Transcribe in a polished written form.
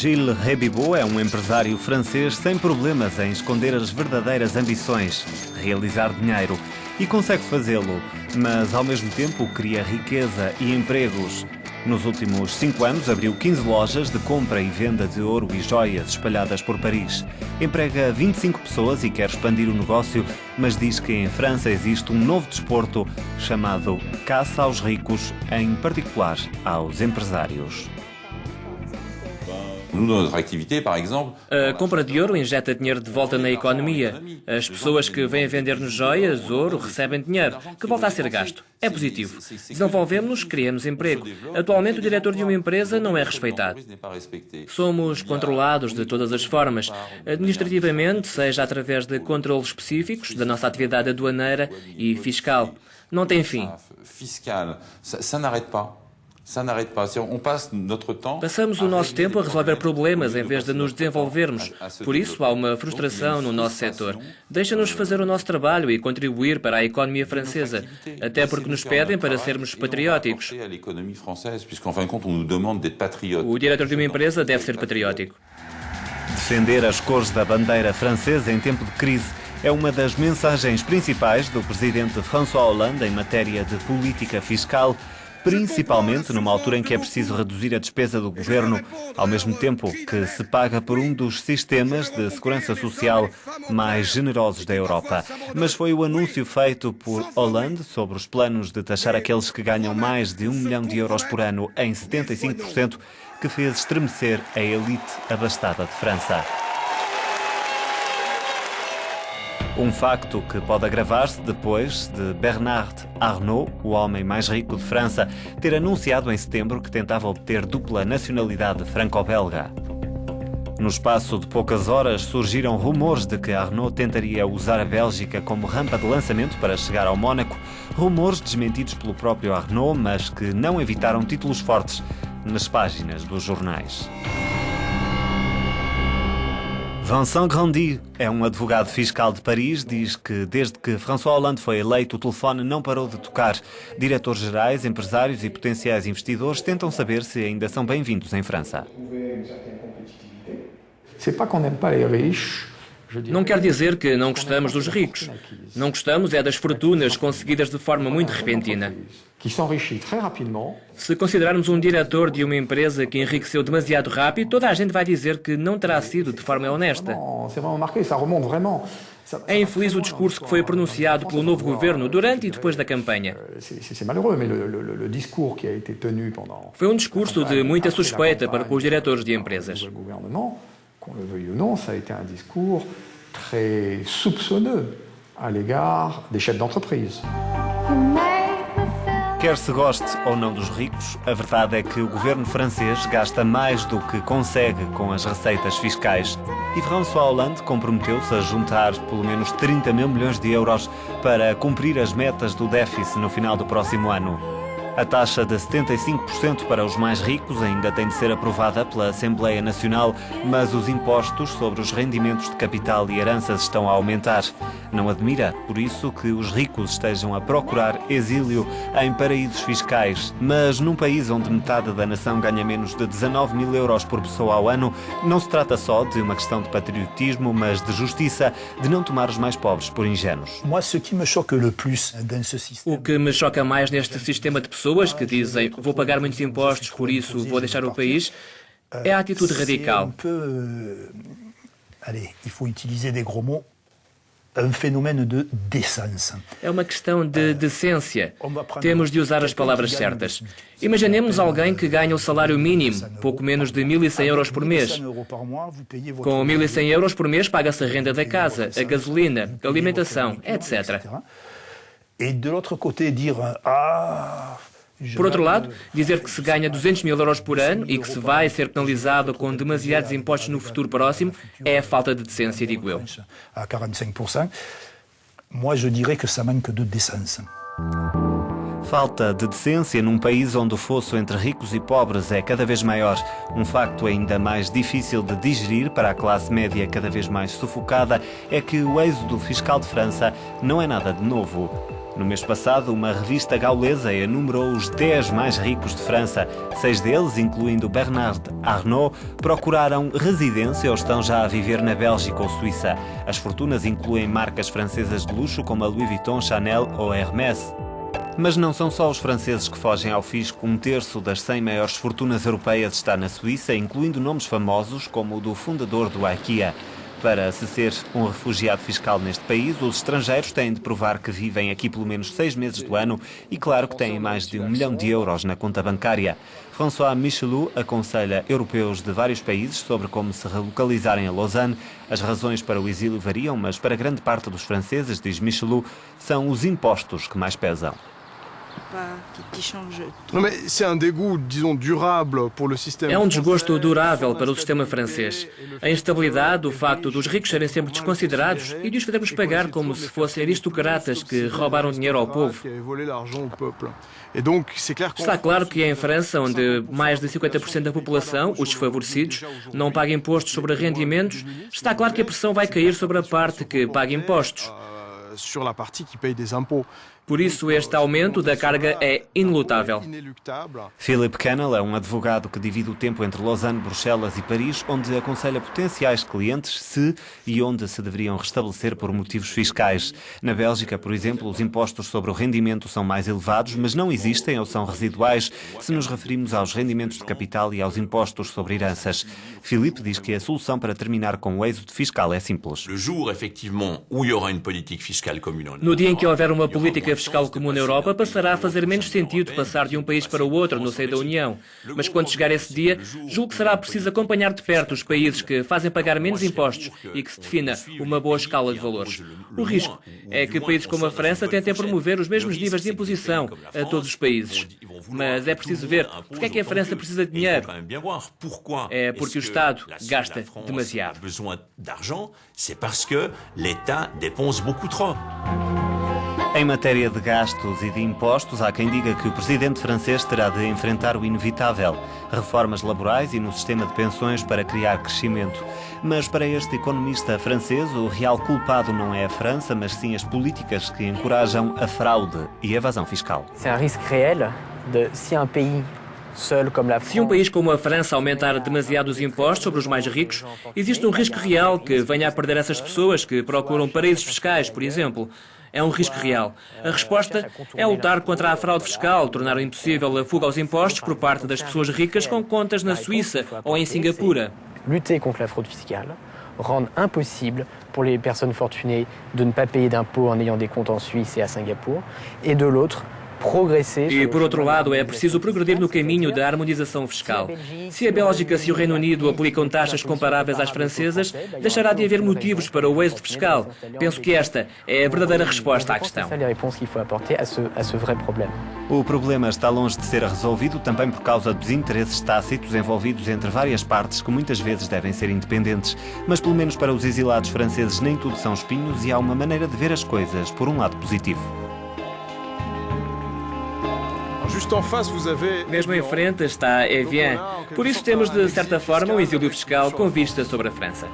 Gilles Rébibot é um empresário francês sem problemas em esconder as verdadeiras ambições, realizar dinheiro, e consegue fazê-lo, mas ao mesmo tempo cria riqueza e empregos. Nos últimos 5 anos abriu 15 lojas de compra e venda de ouro e joias espalhadas por Paris. Emprega 25 pessoas e quer expandir o negócio, mas diz que em França existe um novo desporto chamado caça aos ricos, em particular aos empresários. A compra de ouro injeta dinheiro de volta na economia. As pessoas que vêm vender-nos joias, ouro, recebem dinheiro, que volta a ser gasto. É positivo. Desenvolvemos-nos, criamos emprego. Atualmente, o diretor de uma empresa não é respeitado. Somos controlados de todas as formas, administrativamente, seja através de controlos específicos da nossa atividade aduaneira e fiscal. Não tem fim. Passamos o nosso tempo a resolver problemas em vez de nos desenvolvermos. Por isso, há uma frustração no nosso setor. Deixa-nos fazer o nosso trabalho e contribuir para a economia francesa, até porque nos pedem para sermos patrióticos. O diretor de uma empresa deve ser patriótico. Defender as cores da bandeira francesa em tempo de crise é uma das mensagens principais do presidente François Hollande em matéria de política fiscal, principalmente numa altura em que é preciso reduzir a despesa do governo, ao mesmo tempo que se paga por um dos sistemas de segurança social mais generosos da Europa. Mas foi o anúncio feito por Hollande sobre os planos de taxar aqueles que ganham mais de 1 milhão de euros por ano em 75% que fez estremecer a elite abastada de França. Um facto que pode agravar-se depois de Bernard Arnault, o homem mais rico de França, ter anunciado em setembro que tentava obter dupla nacionalidade franco-belga. No espaço de poucas horas surgiram rumores de que Arnault tentaria usar a Bélgica como rampa de lançamento para chegar ao Mónaco, rumores desmentidos pelo próprio Arnault, mas que não evitaram títulos fortes nas páginas dos jornais. Vincent Grandy é um advogado fiscal de Paris, diz que desde que François Hollande foi eleito o telefone não parou de tocar. Diretores gerais, empresários e potenciais investidores tentam saber se ainda são bem-vindos em França. Não quer dizer que não gostamos dos ricos. Não gostamos é das fortunas conseguidas de forma muito repentina. Se considerarmos um diretor de uma empresa que enriqueceu demasiado rápido, toda a gente vai dizer que não terá sido de forma honesta. É infeliz o discurso que foi pronunciado pelo novo governo durante e depois da campanha. Foi um discurso de muita suspeita para com os diretores de empresas. Qu'on le veuille ou non, ça a été un discours très soupçonneux à l'égard des chefs d'entreprise. Quer se goste ou não dos ricos, a verdade é que o governo francês gasta mais do que consegue com as receitas fiscais. E François Hollande comprometeu-se a juntar pelo menos 30 mil milhões de euros para cumprir as metas do déficit no final do próximo ano. A taxa de 75% para os mais ricos ainda tem de ser aprovada pela Assembleia Nacional, mas os impostos sobre os rendimentos de capital e heranças estão a aumentar. Não admira, por isso, que os ricos estejam a procurar exílio em paraísos fiscais. Mas num país onde metade da nação ganha menos de 19 mil euros por pessoa ao ano, não se trata só de uma questão de patriotismo, mas de justiça, de não tomar os mais pobres por ingênuos. O que me choca mais neste sistema de pessoas que dizem vou pagar muitos impostos, por isso vou deixar o país, é a atitude radical. É uma questão de decência. Temos de usar as palavras certas. Imaginemos alguém que ganha o salário mínimo, pouco menos de 1.100 euros por mês. Com 1.100 euros por mês paga-se a renda da casa, a gasolina, a alimentação, etc. Por outro lado, dizer que se ganha 200 mil euros por ano e que se vai ser penalizado com demasiados impostos no futuro próximo é a falta de decência, digo eu. Falta de decência num país onde o fosso entre ricos e pobres é cada vez maior. Um facto ainda mais difícil de digerir para a classe média cada vez mais sufocada é que o êxodo fiscal de França não é nada de novo. No mês passado, uma revista gaulesa enumerou os 10 mais ricos de França. 6 deles, incluindo Bernard Arnault, procuraram residência ou estão já a viver na Bélgica ou Suíça. As fortunas incluem marcas francesas de luxo como a Louis Vuitton, Chanel ou Hermès. Mas não são só os franceses que fogem ao fisco. 1/3 das 100 maiores fortunas europeias está na Suíça, incluindo nomes famosos como o do fundador do IKEA. Para se ser um refugiado fiscal neste país, os estrangeiros têm de provar que vivem aqui pelo menos 6 meses do ano e, claro, que têm mais de 1 milhão de euros na conta bancária. François Michelou aconselha europeus de vários países sobre como se relocalizarem a Lausanne. As razões para o exílio variam, mas para grande parte dos franceses, diz Michelou, são os impostos que mais pesam. É um desgosto durável para o sistema francês. A instabilidade, o facto dos ricos serem sempre desconsiderados e de os fazermos pagar como se fossem aristocratas que roubaram dinheiro ao povo. Está claro que em França, onde mais de 50% da população, os desfavorecidos, não paga impostos sobre rendimentos, está claro que a pressão vai cair sobre a parte que paga impostos. Por isso, este aumento da carga é inelutável. Philippe Kennel é um advogado que divide o tempo entre Lausanne, Bruxelas e Paris, onde aconselha potenciais clientes se e onde se deveriam restabelecer por motivos fiscais. Na Bélgica, por exemplo, os impostos sobre o rendimento são mais elevados, mas não existem ou são residuais se nos referimos aos rendimentos de capital e aos impostos sobre heranças. Philippe diz que a solução para terminar com o êxodo fiscal é simples. No dia em que houver uma política fiscal comum na Europa, passará a fazer menos sentido passar de um país para o outro no seio da União. Mas quando chegar esse dia, julgo que será preciso acompanhar de perto os países que fazem pagar menos impostos e que se defina uma boa escala de valores. O risco é que países como a França tentem promover os mesmos níveis de imposição a todos os países. Mas é preciso ver porque é que a França precisa de dinheiro. É porque o Estado gasta demasiado. Em matéria de gastos e de impostos, há quem diga que o presidente francês terá de enfrentar o inevitável: reformas laborais e no sistema de pensões para criar crescimento. Mas para este economista francês, o real culpado não é a França, mas sim as políticas que encorajam a fraude e a evasão fiscal. É um risco real de se um país Se um país como a França aumentar demasiado os impostos sobre os mais ricos, existe um risco real que venha a perder essas pessoas que procuram paraísos fiscais, por exemplo. É um risco real. A resposta é lutar contra a fraude fiscal, tornar impossível a fuga aos impostos por parte das pessoas ricas com contas na Suíça ou em Singapura. Lutter contre la fraude fiscale, rendre impossible pour les personnes fortunées de ne pas payer d'impôts en ayant des comptes en Suisse et à Singapour, et de l'autre, E, por outro lado, é preciso progredir no caminho da harmonização fiscal. Se a Bélgica e o Reino Unido aplicam taxas comparáveis às francesas, deixará de haver motivos para o êxodo fiscal. Penso que esta é a verdadeira resposta à questão. O problema está longe de ser resolvido também por causa dos interesses tácitos envolvidos entre várias partes que muitas vezes devem ser independentes. Mas pelo menos para os exilados franceses nem tudo são espinhos e há uma maneira de ver as coisas por um lado positivo. Mesmo em frente está Evian. Por isso temos, de certa forma, um exílio fiscal com vista sobre a França.